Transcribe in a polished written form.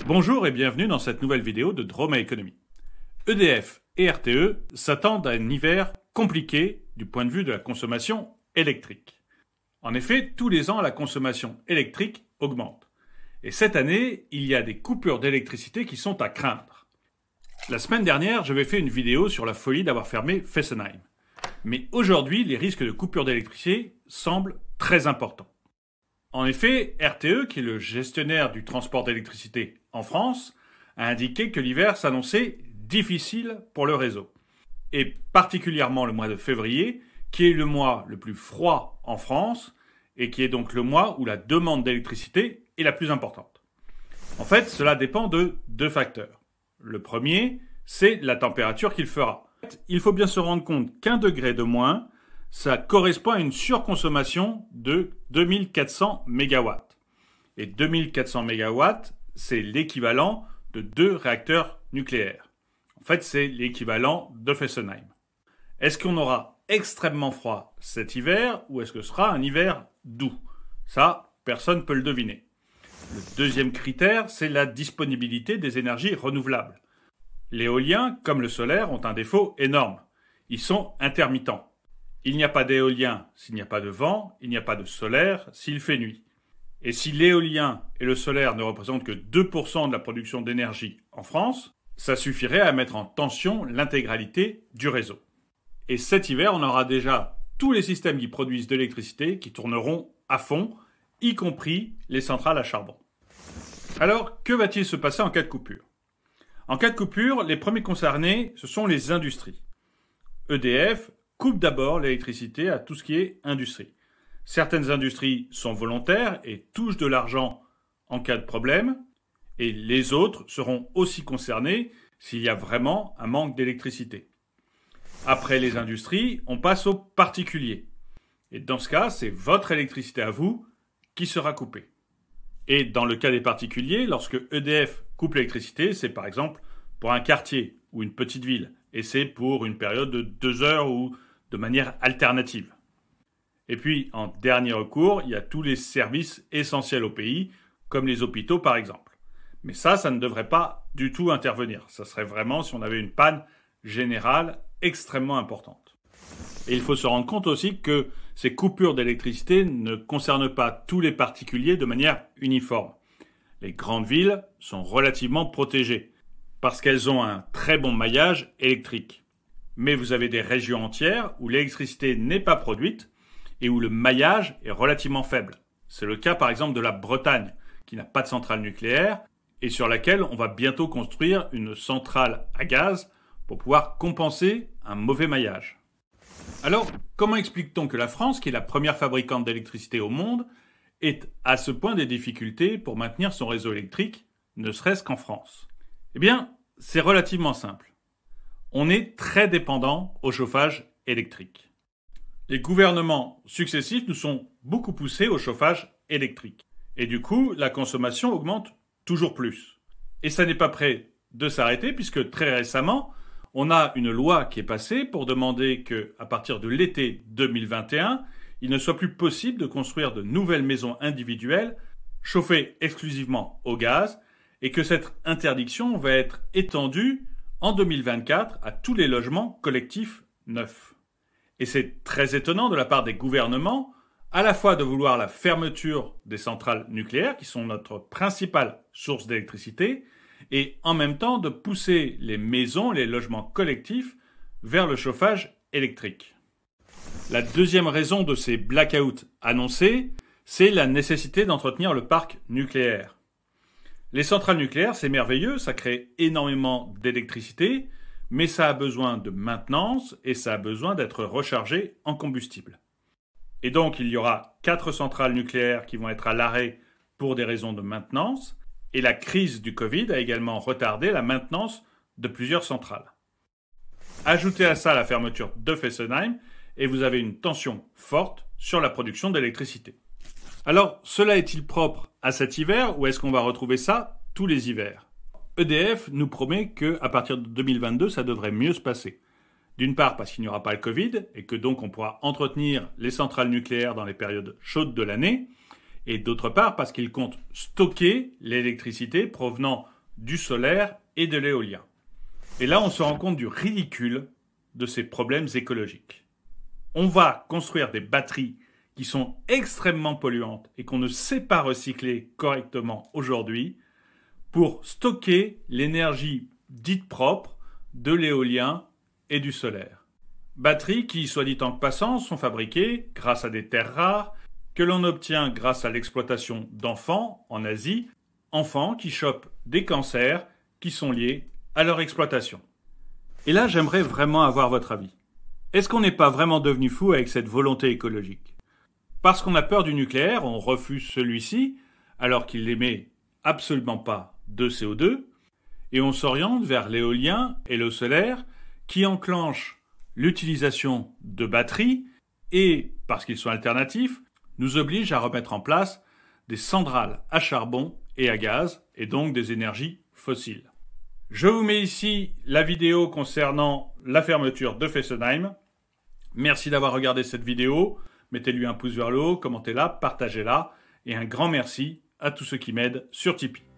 Bonjour et bienvenue dans cette nouvelle vidéo de Droma Economy. EDF et RTE s'attendent à un hiver compliqué du point de vue de la consommation électrique. En effet, tous les ans, la consommation électrique augmente. Et cette année, il y a des coupures d'électricité qui sont à craindre. La semaine dernière, j'avais fait une vidéo sur la folie d'avoir fermé Fessenheim. Mais aujourd'hui, les risques de coupure d'électricité semblent très importants. En effet, RTE, qui est le gestionnaire du transport d'électricité en France, a indiqué que l'hiver s'annonçait difficile pour le réseau. Et particulièrement le mois de février, qui est le mois le plus froid en France, et qui est donc le mois où la demande d'électricité est la plus importante. En fait, cela dépend de deux facteurs. Le premier, c'est la température qu'il fera. Il faut bien se rendre compte qu'1 degré de moins, ça correspond à une surconsommation de 2400 MW. Et 2400 MW, c'est l'équivalent de 2 réacteurs nucléaires. En fait, c'est l'équivalent de Fessenheim. Est-ce qu'on aura extrêmement froid cet hiver ou est-ce que ce sera un hiver doux? Ça, personne ne peut le deviner. Le deuxième critère, c'est la disponibilité des énergies renouvelables. L'éolien, comme le solaire, ont un défaut énorme. Ils sont intermittents. Il n'y a pas d'éolien s'il n'y a pas de vent, il n'y a pas de solaire s'il fait nuit. Et si l'éolien et le solaire ne représentent que 2% de la production d'énergie en France, ça suffirait à mettre en tension l'intégralité du réseau. Et cet hiver, on aura déjà tous les systèmes qui produisent de l'électricité qui tourneront à fond, y compris les centrales à charbon. Alors, que va-t-il se passer en cas de coupure? En cas de coupure, les premiers concernés, ce sont les industries. EDF coupe d'abord l'électricité à tout ce qui est industrie. Certaines industries sont volontaires et touchent de l'argent en cas de problème, et les autres seront aussi concernées s'il y a vraiment un manque d'électricité. Après les industries, on passe aux particuliers. Et dans ce cas, c'est votre électricité à vous qui sera coupée. Et dans le cas des particuliers, lorsque EDF coupe l'électricité, c'est par exemple pour un quartier ou une petite ville, et c'est pour une période de 2 heures ou de manière alternative. Et puis, en dernier recours, il y a tous les services essentiels au pays, comme les hôpitaux par exemple. Mais ça ne devrait pas du tout intervenir. Ça serait vraiment si on avait une panne générale extrêmement importante. Et il faut se rendre compte aussi que ces coupures d'électricité ne concernent pas tous les particuliers de manière uniforme. Les grandes villes sont relativement protégées, parce qu'elles ont un très bon maillage électrique. Mais vous avez des régions entières où l'électricité n'est pas produite et où le maillage est relativement faible. C'est le cas par exemple de la Bretagne, qui n'a pas de centrale nucléaire et sur laquelle on va bientôt construire une centrale à gaz pour pouvoir compenser un mauvais maillage. Alors, comment explique-t-on que la France, qui est la première fabricante d'électricité au monde, ait à ce point des difficultés pour maintenir son réseau électrique, ne serait-ce qu'en France? Eh bien, c'est relativement simple. On est très dépendant au chauffage électrique. Les gouvernements successifs nous sont beaucoup poussés au chauffage électrique. Et du coup, la consommation augmente toujours plus. Et ça n'est pas prêt de s'arrêter puisque très récemment, on a une loi qui est passée pour demander qu'à partir de l'été 2021, il ne soit plus possible de construire de nouvelles maisons individuelles chauffées exclusivement au gaz et que cette interdiction va être étendue en 2024 à tous les logements collectifs neufs. Et c'est très étonnant de la part des gouvernements, à la fois de vouloir la fermeture des centrales nucléaires, qui sont notre principale source d'électricité, et en même temps de pousser les maisons, les logements collectifs vers le chauffage électrique. La deuxième raison de ces blackouts annoncés, c'est la nécessité d'entretenir le parc nucléaire. Les centrales nucléaires, c'est merveilleux, ça crée énormément d'électricité, mais ça a besoin de maintenance et ça a besoin d'être rechargé en combustible. Et donc, il y aura 4 centrales nucléaires qui vont être à l'arrêt pour des raisons de maintenance, et la crise du Covid a également retardé la maintenance de plusieurs centrales. Ajoutez à ça la fermeture de Fessenheim, et vous avez une tension forte sur la production d'électricité. Alors, cela est-il propre à cet hiver ou est-ce qu'on va retrouver ça tous les hivers? EDF nous promet qu'à partir de 2022, ça devrait mieux se passer. D'une part parce qu'il n'y aura pas le Covid et que donc on pourra entretenir les centrales nucléaires dans les périodes chaudes de l'année, et d'autre part parce qu'ils comptent stocker l'électricité provenant du solaire et de l'éolien. Et là, on se rend compte du ridicule de ces problèmes écologiques. On va construire des batteries qui sont extrêmement polluantes et qu'on ne sait pas recycler correctement aujourd'hui pour stocker l'énergie dite propre de l'éolien et du solaire. Batteries qui, soit dit en passant, sont fabriquées grâce à des terres rares que l'on obtient grâce à l'exploitation d'enfants en Asie, enfants qui chopent des cancers qui sont liés à leur exploitation. Et là, j'aimerais vraiment avoir votre avis. Est-ce qu'on n'est pas vraiment devenu fou avec cette volonté écologique ? Parce qu'on a peur du nucléaire, on refuse celui-ci, alors qu'il n'émet absolument pas de CO2, et on s'oriente vers l'éolien et le solaire, qui enclenchent l'utilisation de batteries, et, parce qu'ils sont alternatifs, nous obligent à remettre en place des centrales à charbon et à gaz, et donc des énergies fossiles. Je vous mets ici la vidéo concernant la fermeture de Fessenheim. Merci d'avoir regardé cette vidéo. Mettez-lui un pouce vers le haut, commentez-la, partagez-la. Et un grand merci à tous ceux qui m'aident sur Tipeee.